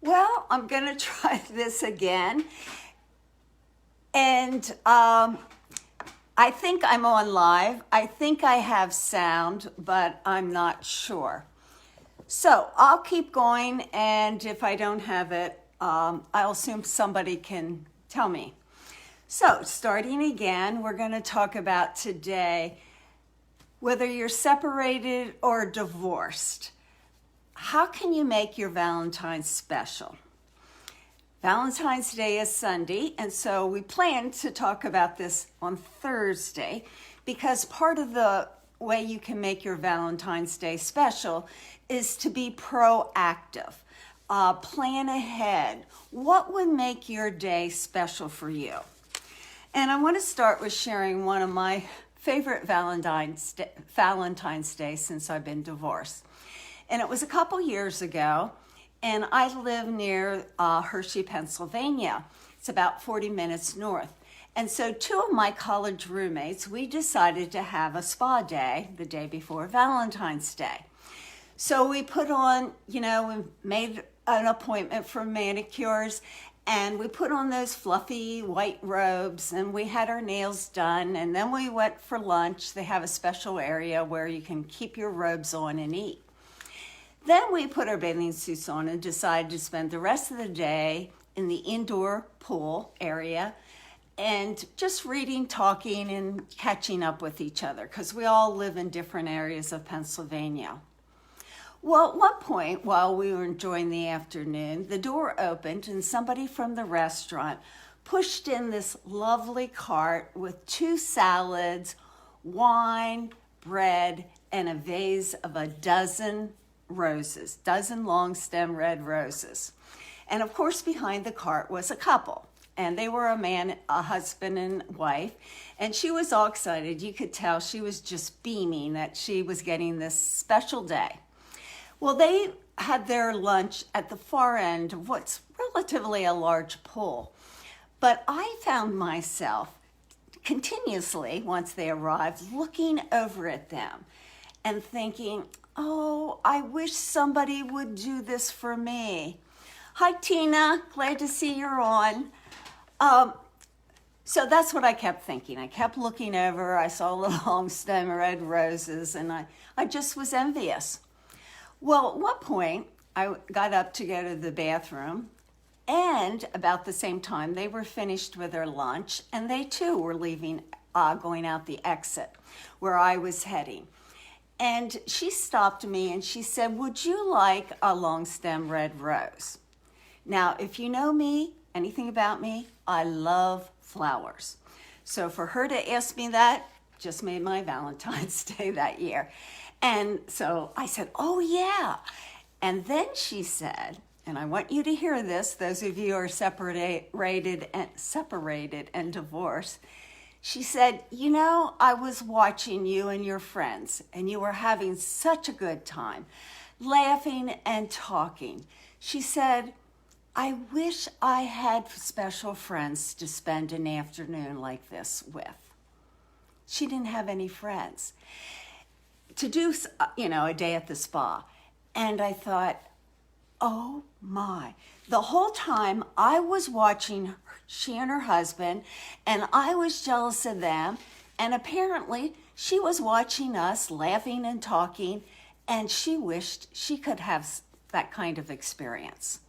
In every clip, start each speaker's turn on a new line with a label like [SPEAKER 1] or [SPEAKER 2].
[SPEAKER 1] Well, I'm going to try this again. And I think I'm on live. I think I have sound, but I'm not sure. So I'll keep going, and if I don't have it, I'll assume somebody can tell me. So starting again, we're going to talk about today whether you're separated or divorced. How can you make your Valentine special? Valentine's Day is Sunday, and so we plan to talk about this on Thursday because part of the way you can make your Valentine's Day special is to be proactive. Plan ahead. What would make your day special for you? And I want to start with sharing one of my favorite Valentine's Day since I've been divorced. And it was a couple years ago, and I live near Hershey, Pennsylvania. It's about 40 minutes north. And so two of my college roommates, we decided to have a spa day the day before Valentine's Day. So we put on, we made an appointment for manicures, and we put on those fluffy white robes, and we had our nails done, and then we went for lunch. They have a special area where you can keep your robes on and eat. Then we put our bathing suits on and decided to spend the rest of the day in the indoor pool area and just reading, talking, and catching up with each other because we all live in different areas of Pennsylvania. Well, at one point while we were enjoying the afternoon, the door opened and somebody from the restaurant pushed in this lovely cart with 2 salads, wine, bread, and a vase of a dozen long stem red roses. And of course, behind the cart was a couple. And they were a husband and wife. And she was all excited. You could tell she was just beaming that she was getting this special day. Well, they had their lunch at the far end of what's relatively a large pool. But I found myself continuously, once they arrived, looking over at them and thinking, oh, I wish somebody would do this for me. Hi, Tina. Glad to see you're on. So that's what I kept thinking. I kept looking over. I saw the long stem red roses, and I just was envious. Well, at one point, I got up to go to the bathroom, and about the same time, they were finished with their lunch, and they too were leaving, going out the exit where I was heading. And she stopped me and she said, would you like a long stem red rose? Now, if you know me, anything about me, I love flowers. So for her to ask me that just made my Valentine's Day that year. And so I said, oh yeah. And then she said, and I want you to hear this, those of you who are separated and divorced, she said, I was watching you and your friends, and you were having such a good time, laughing and talking. She said, I wish I had special friends to spend an afternoon like this with. She didn't have any friends to do, a day at the spa. And I thought, oh my. The whole time I was watching she and her husband, and I was jealous of them, and apparently she was watching us laughing and talking, and she wished she could have that kind of experience.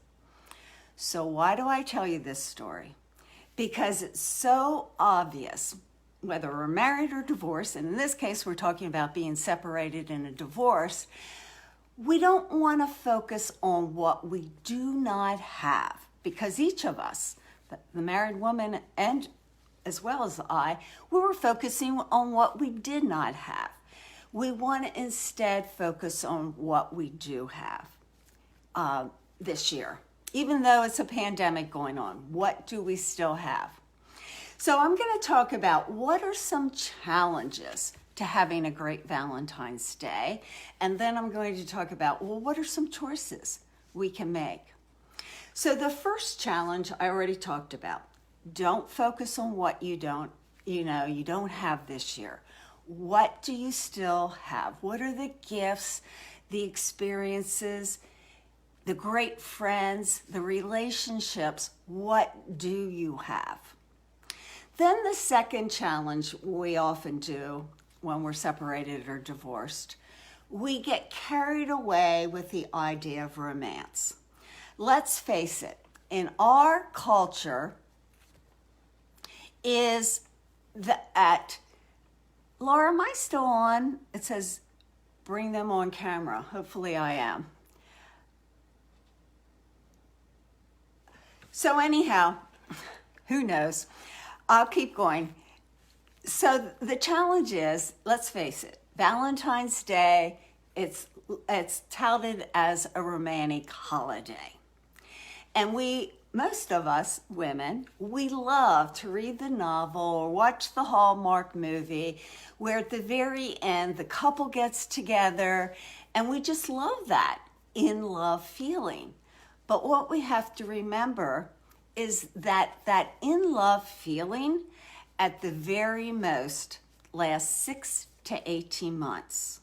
[SPEAKER 1] So why do I tell you this story? Because it's so obvious, whether we're married or divorced, and in this case we're talking about being separated in a divorce, we don't want to focus on what we do not have, because each of us, the married woman and as well as I, we were focusing on what we did not have. We want to instead focus on what we do have this year. Even though it's a pandemic going on, what do we still have? So I'm going to talk about what are some challenges to having a great Valentine's Day. And then I'm going to talk about, what are some choices we can make? So the first challenge I already talked about. Don't focus on what you don't have this year. What do you still have? What are the gifts, the experiences? the great friends, the relationships, what do you have? Then the second challenge we often do when we're separated or divorced, we get carried away with the idea of romance. Let's face it, in our culture is that, Laura, am I still on? It says bring them on camera. Hopefully I am. So anyhow, who knows? I'll keep going. So the challenge is, let's face it, Valentine's Day, it's touted as a romantic holiday. And most of us women, we love to read the novel or watch the Hallmark movie where at the very end the couple gets together, and we just love that in love feeling. But what we have to remember is that in love feeling at the very most lasts 6 to 18 months.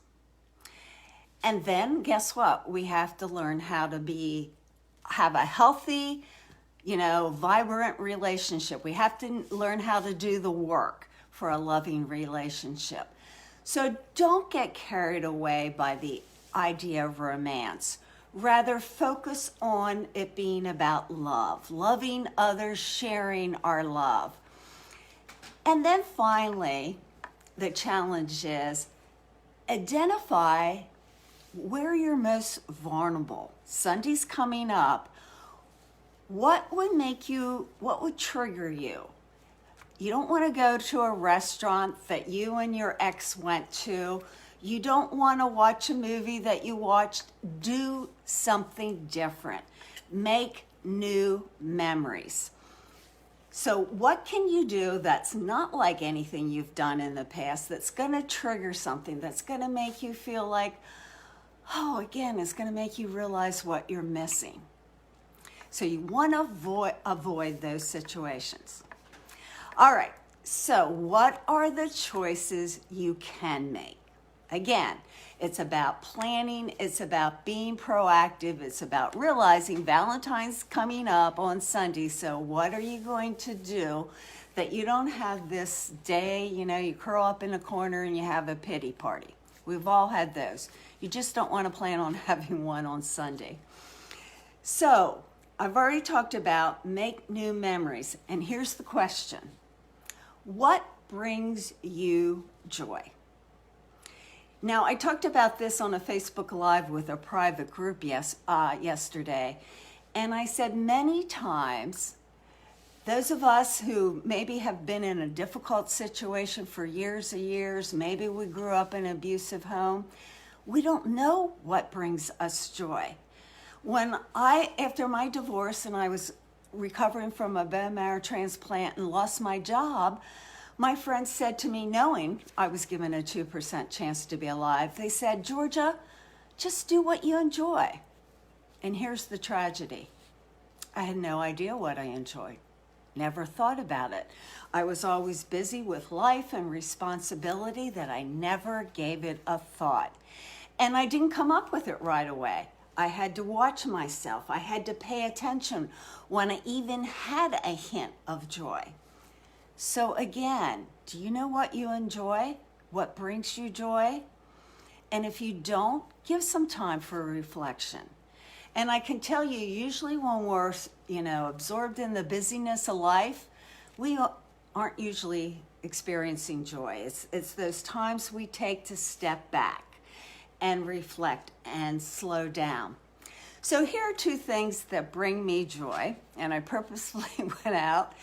[SPEAKER 1] And then guess what? We have to learn how to have a healthy, vibrant relationship. We have to learn how to do the work for a loving relationship. So don't get carried away by the idea of romance. Rather, focus on it being about love, loving others, sharing our love. And then finally, the challenge is identify where you're most vulnerable. Sunday's coming up. What would trigger you? You don't want to go to a restaurant that you and your ex went to. You don't want to watch a movie that you watched. Do something different. Make new memories. So what can you do that's not like anything you've done in the past, that's going to trigger something, that's going to make you feel like, it's going to make you realize what you're missing. So you want to avoid those situations. All right, so what are the choices you can make? Again, it's about planning, it's about being proactive, it's about realizing Valentine's coming up on Sunday, so what are you going to do that you don't have this day, you curl up in a corner and you have a pity party. We've all had those. You just don't want to plan on having one on Sunday. So, I've already talked about make new memories, and here's the question. What brings you joy? Now, I talked about this on a Facebook Live with a private group yesterday, and I said many times, those of us who maybe have been in a difficult situation for years and years, maybe we grew up in an abusive home, we don't know what brings us joy. After my divorce and I was recovering from a bone marrow transplant and lost my job, my friends said to me, knowing I was given a 2% chance to be alive, they said, Georgia, just do what you enjoy. And here's the tragedy. I had no idea what I enjoyed. Never thought about it. I was always busy with life and responsibility that I never gave it a thought. And I didn't come up with it right away. I had to watch myself. I had to pay attention when I even had a hint of joy. So again, do you know what you enjoy? What brings you joy? And if you don't, give some time for reflection. And I can tell you, usually when we're, absorbed in the busyness of life, we aren't usually experiencing joy. It's those times we take to step back and reflect and slow down. So here are two things that bring me joy, and I purposefully went out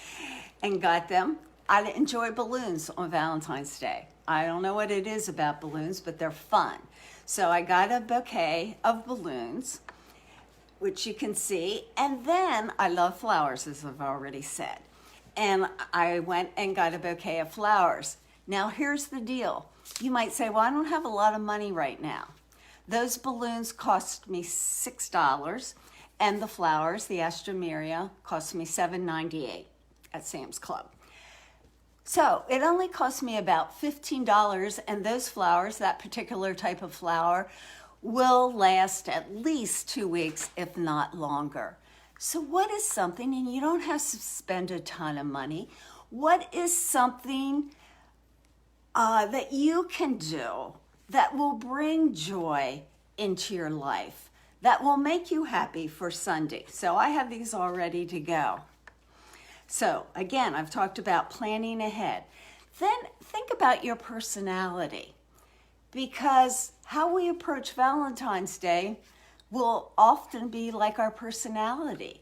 [SPEAKER 1] and got them. I enjoy balloons on Valentine's Day. I don't know what it is about balloons, but they're fun. So I got a bouquet of balloons, which you can see, and then I love flowers, as I've already said. And I went and got a bouquet of flowers. Now here's the deal. You might say, well, I don't have a lot of money right now. Those balloons cost me $6, and the flowers, the Astromeria, cost me $7.98 at Sam's Club. So it only cost me about $15, and those flowers, that particular type of flower, will last at least 2 weeks, if not longer. So what is something, and you don't have to spend a ton of money, what is something that you can do that will bring joy into your life, that will make you happy for Sunday? So I have these all ready to go. So again, I've talked about planning ahead. Then think about your personality, because how we approach Valentine's Day will often be like our personality.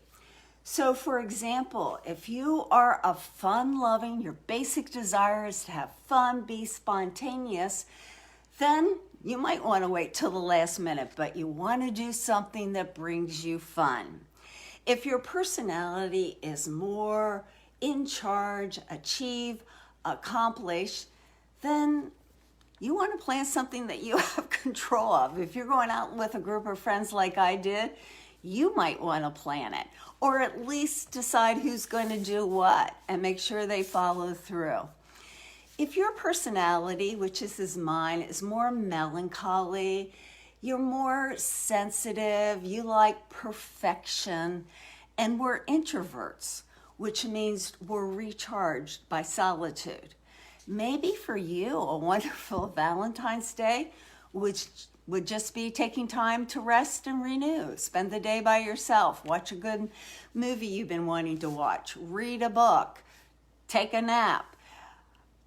[SPEAKER 1] So for example, if you are a fun-loving, your basic desire is to have fun, be spontaneous, then you might want to wait till the last minute, but you want to do something that brings you fun. If your personality is more in charge, achieve, accomplish, then you want to plan something that you have control of. If you're going out with a group of friends like I did, you might want to plan it, or at least decide who's going to do what and make sure they follow through. If your personality, which is mine, is more melancholy, you're more sensitive, you like perfection, and we're introverts, which means we're recharged by solitude. Maybe for you, a wonderful Valentine's Day would just be taking time to rest and renew. Spend the day by yourself, watch a good movie you've been wanting to watch, read a book, take a nap.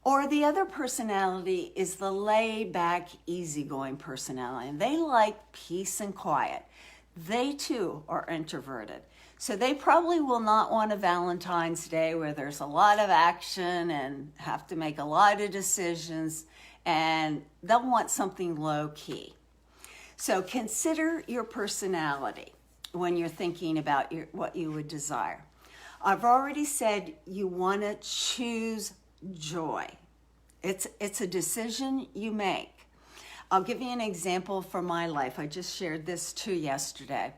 [SPEAKER 1] Or the other personality is the laid-back, easygoing personality, and they like peace and quiet. They too are introverted. So they probably will not want a Valentine's Day where there's a lot of action and have to make a lot of decisions, and they'll want something low-key. So consider your personality when you're thinking about what you would desire. I've already said you want to choose joy. It's a decision you make. I'll give you an example from my life. I just shared this too yesterday.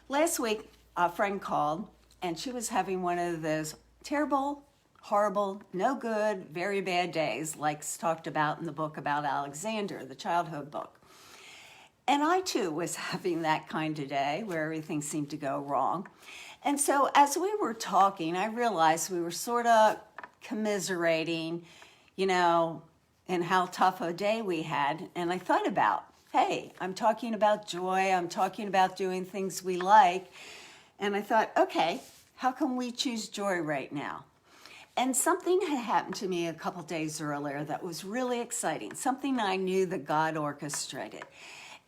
[SPEAKER 1] Last week, a friend called, and she was having one of those terrible, horrible, no good, very bad days, like talked about in the book about Alexander, the childhood book. And I too was having that kind of day where everything seemed to go wrong. And so as we were talking, I realized we were sort of commiserating, and how tough a day we had. And I thought about, hey, I'm talking about joy. I'm talking about doing things we like. And I thought, okay, how can we choose joy right now? And something had happened to me a couple days earlier that was really exciting, something I knew that God orchestrated.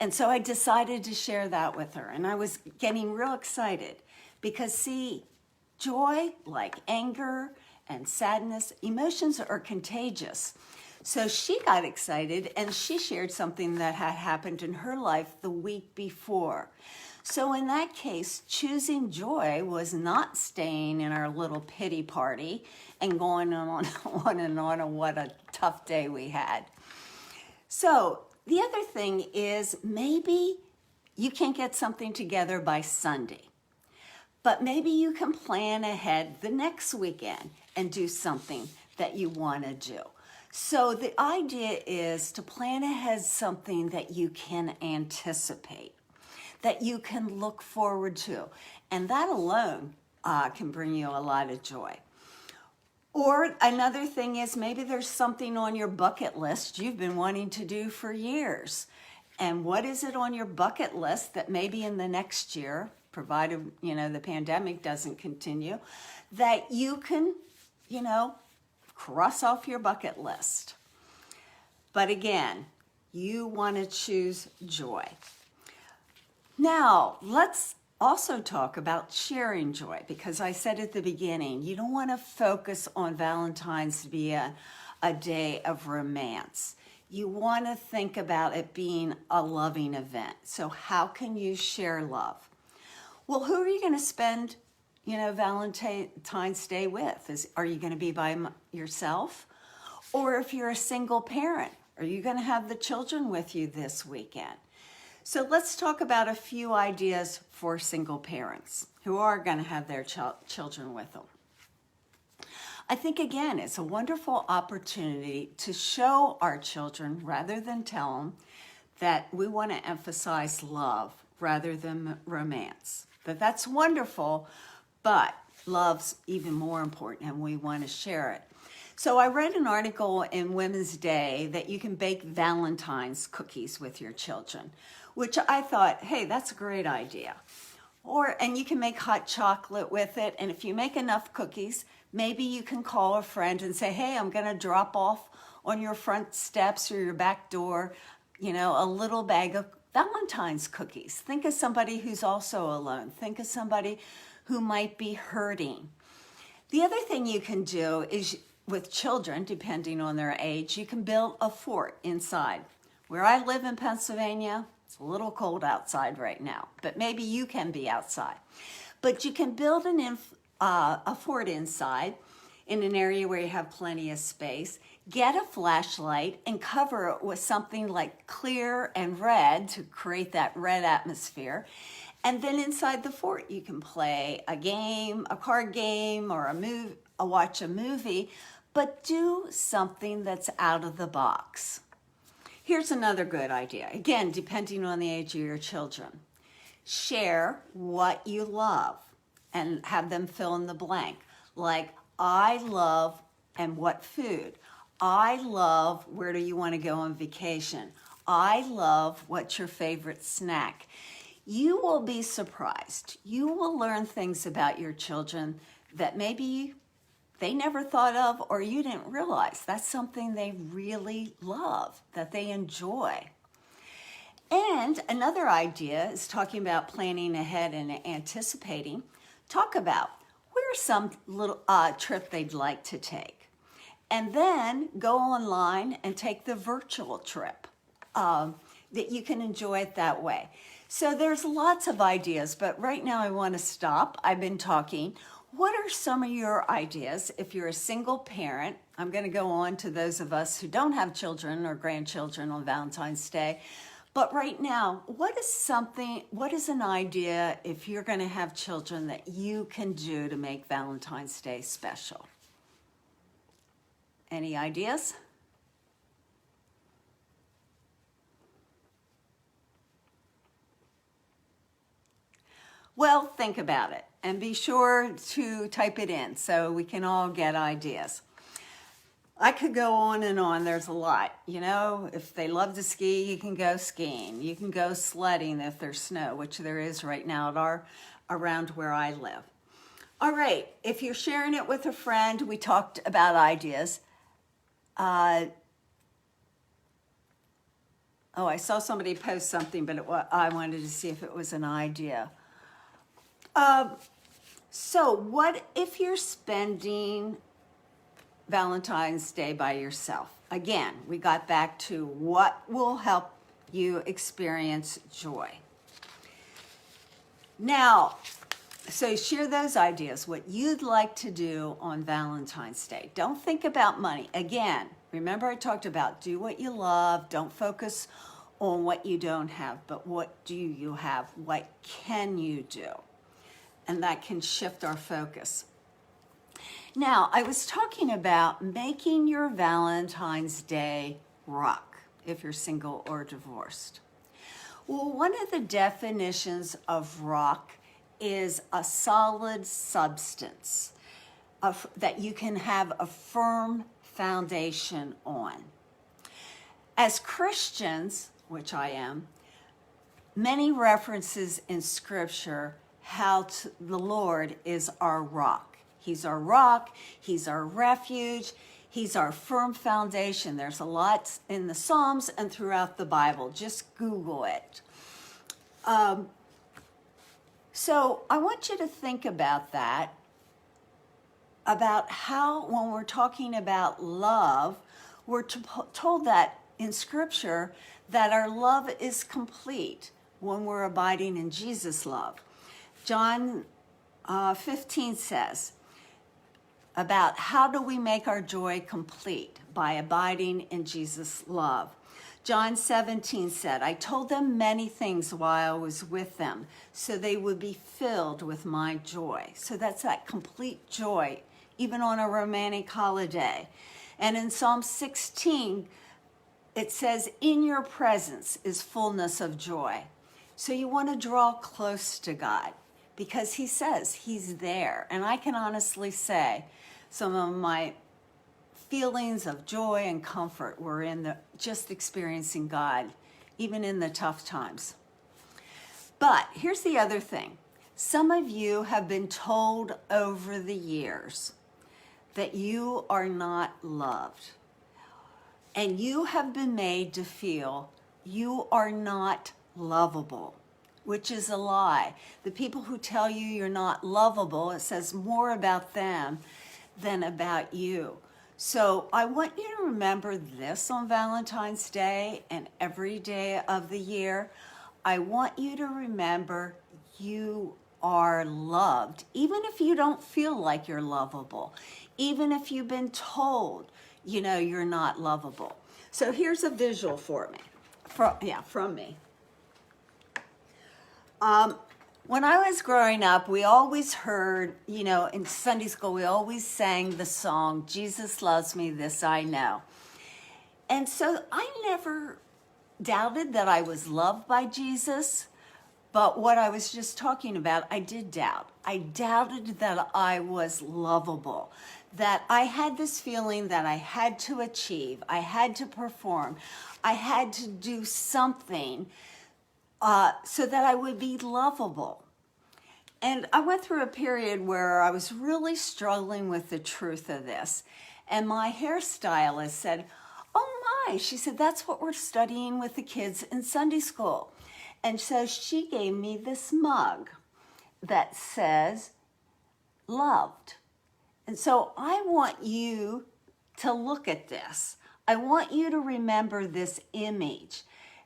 [SPEAKER 1] And so I decided to share that with her. And I was getting real excited because, see, joy, like anger and sadness, emotions are contagious. So she got excited and she shared something that had happened in her life the week before. So in that case, choosing joy was not staying in our little pity party and going on and on what a tough day we had. So the other thing is maybe you can't get something together by Sunday, but maybe you can plan ahead the next weekend and do something that you want to do. So the idea is to plan ahead something that you can anticipate, that you can look forward to. And that alone can bring you a lot of joy. Or another thing is maybe there's something on your bucket list you've been wanting to do for years. And what is it on your bucket list that maybe in the next year, provided, the pandemic doesn't continue, that you can, cross off your bucket list. But again, you want to choose joy. Now, let's also talk about sharing joy, because I said at the beginning, you don't want to focus on Valentine's to be a day of romance. You want to think about it being a loving event. So how can you share love? Well, who are you going to spend, Valentine's Day with? Are you going to be by yourself? Or if you're a single parent, are you going to have the children with you this weekend? So let's talk about a few ideas for single parents who are going to have their children with them. I think, again, it's a wonderful opportunity to show our children, rather than tell them, that we want to emphasize love rather than romance. That's wonderful, but love's even more important and we want to share it. So I read an article in Women's Day that you can bake Valentine's cookies with your children, which I thought, hey, that's a great idea. And you can make hot chocolate with it. And if you make enough cookies, maybe you can call a friend and say, hey, I'm going to drop off on your front steps or your back door, a little bag of Valentine's cookies. Think of somebody who's also alone. Think of somebody who might be hurting. The other thing you can do is, with children, depending on their age, you can build a fort inside. Where I live in Pennsylvania, it's a little cold outside right now, but maybe you can be outside. But you can build a fort inside in an area where you have plenty of space. Get a flashlight and cover it with something like clear and red to create that red atmosphere. And then inside the fort, you can play a game, a card game, or watch a movie, but do something that's out of the box. Here's another good idea. Again, depending on the age of your children. Share what you love and have them fill in the blank. Like, I love, and what food? I love, where do you want to go on vacation? I love, what's your favorite snack? You will be surprised. You will learn things about your children that maybe they never thought of or you didn't realize. That's something they really love, that they enjoy. And another idea is talking about planning ahead and anticipating. Talk about where's some little trip they'd like to take. And then go online and take the virtual trip that you can enjoy it that way. So there's lots of ideas, but right now I want to stop. I've been talking. What are some of your ideas if you're a single parent? I'm going to go on to those of us who don't have children or grandchildren on Valentine's Day. But right now, what is an idea if you're going to have children that you can do to make Valentine's Day special? Any ideas? Well, think about it and be sure to type it in so we can all get ideas. I could go on and on. There's a lot. If they love to ski, you can go skiing. You can go sledding if there's snow, which there is right now around where I live. All right. If you're sharing it with a friend, we talked about ideas. I saw somebody post something, but I wanted to see if it was an idea. So what if you're spending Valentine's Day by yourself? Again, we got back to what will help you experience joy. Now, so share those ideas, what you'd like to do on Valentine's Day. Don't think about money. Again, remember I talked about do what you love. Don't focus on what you don't have, but what do you have? What can you do? And that can shift our focus. Now, I was talking about making your Valentine's Day rock if you're single or divorced. Well, one of the definitions of rock is a solid substance that you can have a firm foundation on. As Christians, which I am, many references in Scripture how the Lord is our rock. He's our rock, He's our refuge, He's our firm foundation. There's a lot in the Psalms and throughout the Bible. Just Google it. So I want you to think about that, about how when we're talking about love, we're told that in Scripture that our love is complete when we're abiding in Jesus' love. John 15 says about how do we make our joy complete? By abiding in Jesus' love. John 17 said, I told them many things while I was with them, so they would be filled with my joy. So that's that complete joy, even on a romantic holiday. And in Psalm 16, it says, in your presence is fullness of joy. So you want to draw close to God because he says he's there. And I can honestly say some of my feelings of joy and comfort were in the just experiencing God, even in the tough times. But here's the other thing. Some of you have been told over the years that you are not loved. And you have been made to feel you are not lovable, which is a lie. The people who tell you you're not lovable, it says more about them than about you. So I want you to remember this on Valentine's Day and every day of the year. I want you to remember you are loved, even if you don't feel like you're lovable, even if you've been told, you're not lovable. So here's a visual for me, from me. When I was growing up, we always heard, in Sunday school, we always sang the song, Jesus loves me, this I know. And so I never doubted that I was loved by Jesus, but what I was just talking about, I did doubt. I doubted that I was lovable, that I had this feeling that I had to achieve, I had to perform, I had to do something so that I would be lovable. And I went through a period where I was really struggling with the truth of this. And my hairstylist said, oh my, she said, that's what we're studying with the kids in Sunday school. And so she gave me this mug that says, loved. And so I want you to look at this. I want you to remember this image.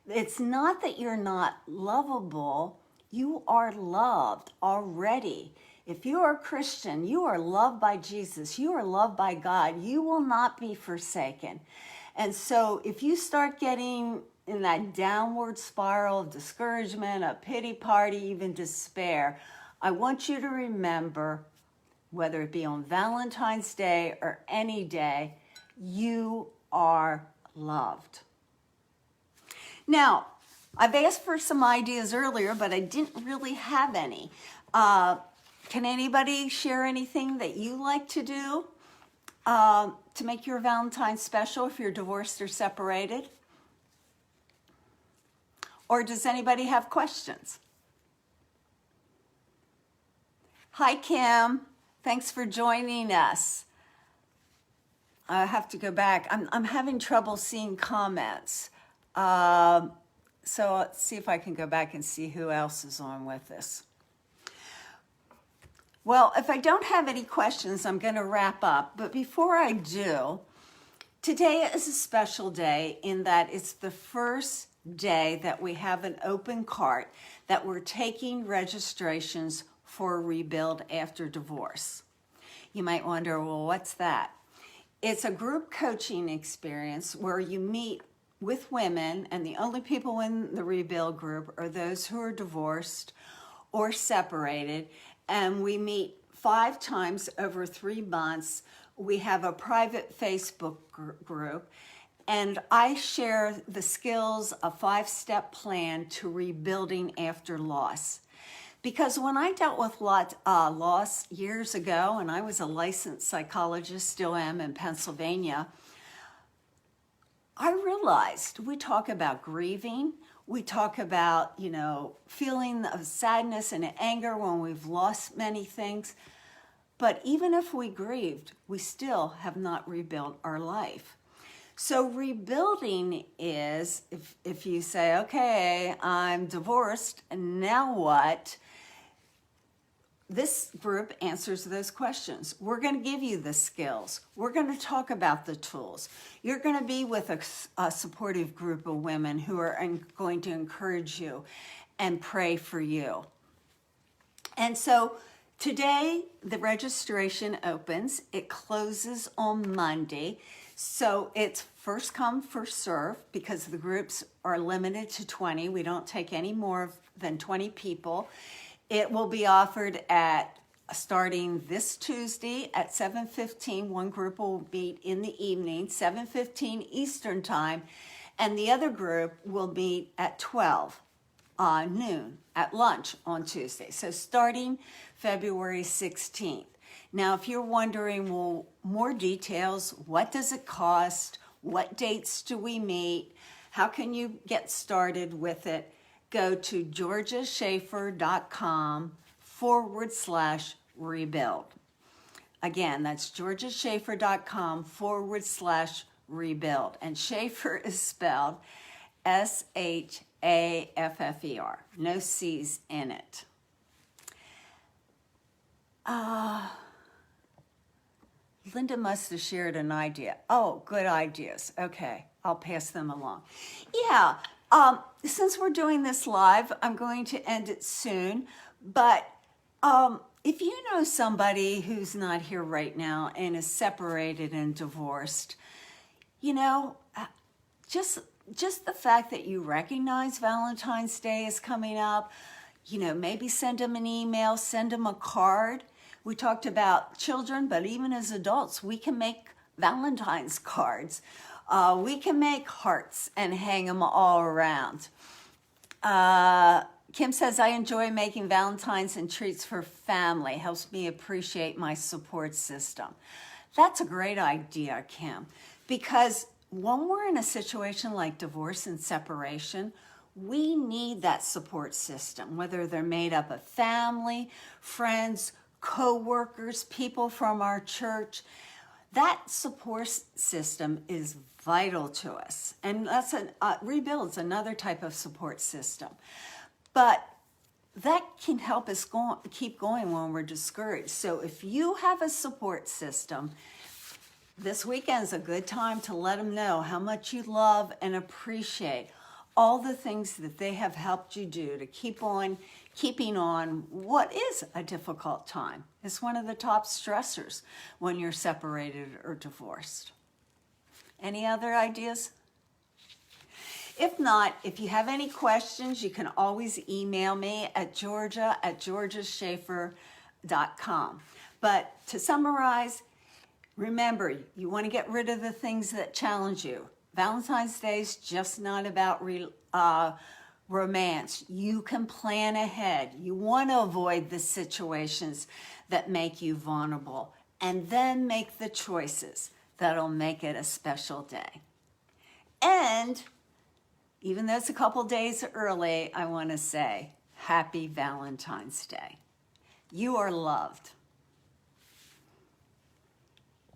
[SPEAKER 1] It's not that you're not lovable. You are loved already. If you are a Christian, you are loved by Jesus. You are loved by God. You will not be forsaken. And so if you start getting in that downward spiral of discouragement, a pity party, even despair, I want you to remember, whether it be on Valentine's Day or any day, you are loved. Now, I've asked for some ideas earlier, but I didn't really have any. Can anybody share anything that you like to do to make your Valentine special if you're divorced or separated? Or does anybody have questions? Hi, Kim. Thanks for joining us. I have to go back. I'm having trouble seeing comments. So let's see if I can go back and see who else is on with us. Well, if I don't have any questions, I'm going to wrap up. But before I do, today is a special day in that it's the first day that we have an open cart that we're taking registrations for Rebuild After Divorce. You might wonder, well, what's that? It's a group coaching experience where you meet with women, and the only people in the Rebuild group are those who are divorced or separated, and we meet 5 times over 3 months. We have a private Facebook group, and I share the skills, a 5-step plan to rebuilding after loss. Because when I dealt with loss years ago, and I was a licensed psychologist, still am in Pennsylvania, I realized we talk about grieving, we talk about, feeling of sadness and anger when we've lost many things. But even if we grieved, we still have not rebuilt our life. So rebuilding is, if you say, okay, I'm divorced, and now what? This group answers those questions. We're going to give you the skills. We're going to talk about the tools. You're going to be with a supportive group of women who are going to encourage you and pray for you. And so today, the registration opens. It closes on Monday. So it's first come, first serve, because the groups are limited to 20. We don't take any more than 20 people. It will be offered starting this Tuesday at 7:15. One group will meet in the evening, 7:15 Eastern Time, And the other group will meet at 12 noon at lunch on Tuesday. So starting February 16th. Now, if you're wondering, well, more details, what does it cost? What dates do we meet? How can you get started with it? Go to georgiaschaefer.com/rebuild. Again, that's georgiaschaefer.com/rebuild. And Schaefer is spelled Shaffer. No C's in it. Linda must have shared an idea. Oh, good ideas. Okay, I'll pass them along. Yeah, since we're doing this live, I'm going to end it soon. But if you know somebody who's not here right now and is separated and divorced, you know, just the fact that you recognize Valentine's Day is coming up, you know, maybe send them an email, send them a card. We talked about children, but even as adults, we can make Valentine's cards. We can make hearts and hang them all around. Kim says, I enjoy making Valentines and treats for family. Helps me appreciate my support system. That's a great idea, Kim, because when we're in a situation like divorce and separation, we need that support system, whether they're made up of family, friends, co-workers, people from our church. That support system is vital to us. And that's Rebuild's another type of support system. But that can help us keep going when we're discouraged. So if you have a support system, this weekend's a good time to let them know how much you love and appreciate all the things that they have helped you do to keep on keeping on what is a difficult time. It's one of the top stressors when you're separated or divorced. Any other ideas? If not, if you have any questions, you can always email me at georgia@georgiaschaefer.com. But to summarize, remember, you want to get rid of the things that challenge you. Valentine's Day is just not about romance. You can plan ahead. You want to avoid the situations that make you vulnerable, and then make the choices that'll make it a special day. And even though it's a couple days early, I want to say Happy Valentine's Day. You are loved.